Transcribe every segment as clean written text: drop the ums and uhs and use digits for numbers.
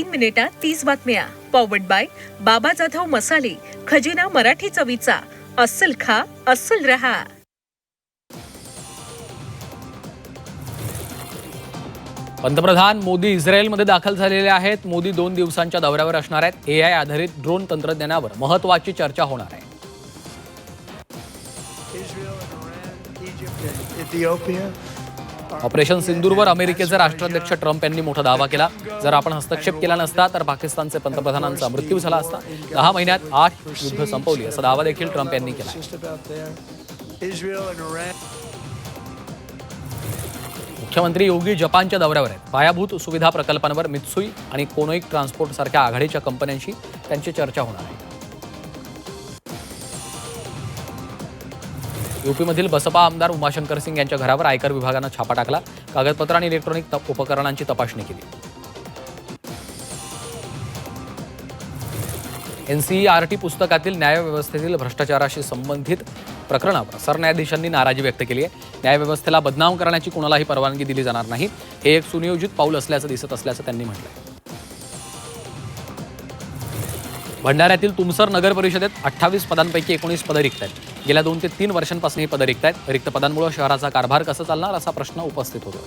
मिनिटात 30 बातम्या. Powered by बाबा जाधव मसाले, खजिना मराठी चवीचा. अस्सल खा, अस्सल रहा. पंतप्रधान मोदी इस्रायलमध्ये दाखल झालेले आहेत. मोदी 2 दिवसांच्या दौऱ्यावर असणार आहेत. AI आधारित ड्रोन तंत्रज्ञानावर महत्त्वाची चर्चा होणार आहे. ऑपरेशन सिंदूरवर अमेरिकेचे राष्ट्राध्यक्ष ट्रम्प यांनी मोठा दावा केला. जर आपण हस्तक्षेप केला नसता तर पाकिस्तानचे पंतप्रधानांचा मृत्यू झाला असता. 10 महिन्यात 8 युद्ध संपवली असा दावा देखील ट्रम्प यांनी केला. मुख्यमंत्री योगी जपानच्या दौऱ्यावर आहेत. पायाभूत सुविधा प्रकल्पांवर मित्सुई आणि कोनोइक ट्रान्सपोर्ट सारख्या आघाडीच्या कंपन्यांशी त्यांची चर्चा होणार आहे. यूपीमधील बसपा आमदार उमाशंकर सिंग यांच्या घरावर आयकर विभागानं छापा टाकला. कागदपत्र आणि इलेक्ट्रॉनिक उपकरणांची तपासणी केली. NCERT पुस्तकातील न्यायव्यवस्थेतील भ्रष्टाचाराशी संबंधित प्रकरणावर सरन्यायाधीशांनी नाराजी व्यक्त केली आहे. न्यायव्यवस्थेला बदनाम करण्याची कुणालाही परवानगी दिली जाणार नाही. हे एक सुनियोजित पाऊल असल्याचं दिसत असल्याचं त्यांनी म्हटलंय. भंडाऱ्यातील तुमसर नगर परिषदेत 28 पदांपैकी 19 पदं रिक्त आहेत. गेल्या 2 ते 3 वर्षांपासून ही पदं रिक्त आहेत. रिक्त पदांमुळे शहराचा कारभार कसा चालणार असा प्रश्न उपस्थित होतो.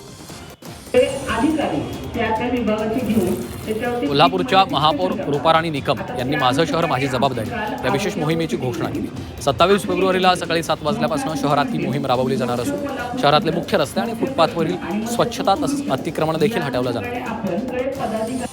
कोल्हापूरच्या महापौर रूपाराणी निकम यांनी माझं शहर माझी जबाबदारी या विशेष मोहिमेची घोषणा केली. 27 फेब्रुवारीला सकाळी 7 वाजल्यापासून शहरात ही मोहीम राबवली जाणार असून शहरातले मुख्य रस्ते आणि फुटपाथवरील स्वच्छता तसंच अतिक्रमण देखील हटवलं जाणार आहे.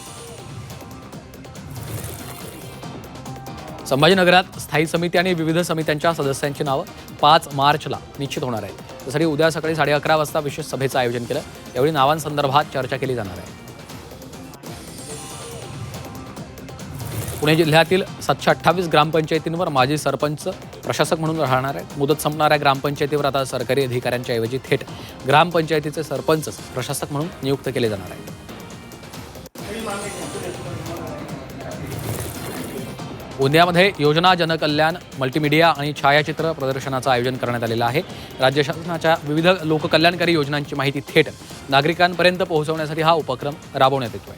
संभाजीनगरात स्थायी समिती आणि विविध समित्यांच्या सदस्यांची नावं 5 मार्चला निश्चित होणार आहेत. त्यासाठी उद्या सकाळी 11:30 वाजता विशेष सभेचं आयोजन केलं. यावेळी नावांसंदर्भात चर्चा केली जाणार आहे. पुणे जिल्ह्यातील 728 ग्रामपंचायतींवर माजी सरपंच प्रशासक म्हणून राहणार आहेत. मुदत संपणाऱ्या ग्रामपंचायतीवर आता सरकारी अधिकाऱ्यांच्या ऐवजी थेट ग्रामपंचायतीचे सरपंचच प्रशासक म्हणून नियुक्त केले जाणार आहेत. गोंदियामध्ये योजना जनकल्याण मल्टीमीडिया आणि छायाचित्र प्रदर्शनाचं आयोजन करण्यात आलेलं आहे. राज्य शासनाच्या विविध लोककल्याणकारी योजनांची माहिती थेट नागरिकांपर्यंत पोहोचवण्यासाठी हा उपक्रम राबवण्यात येतोय.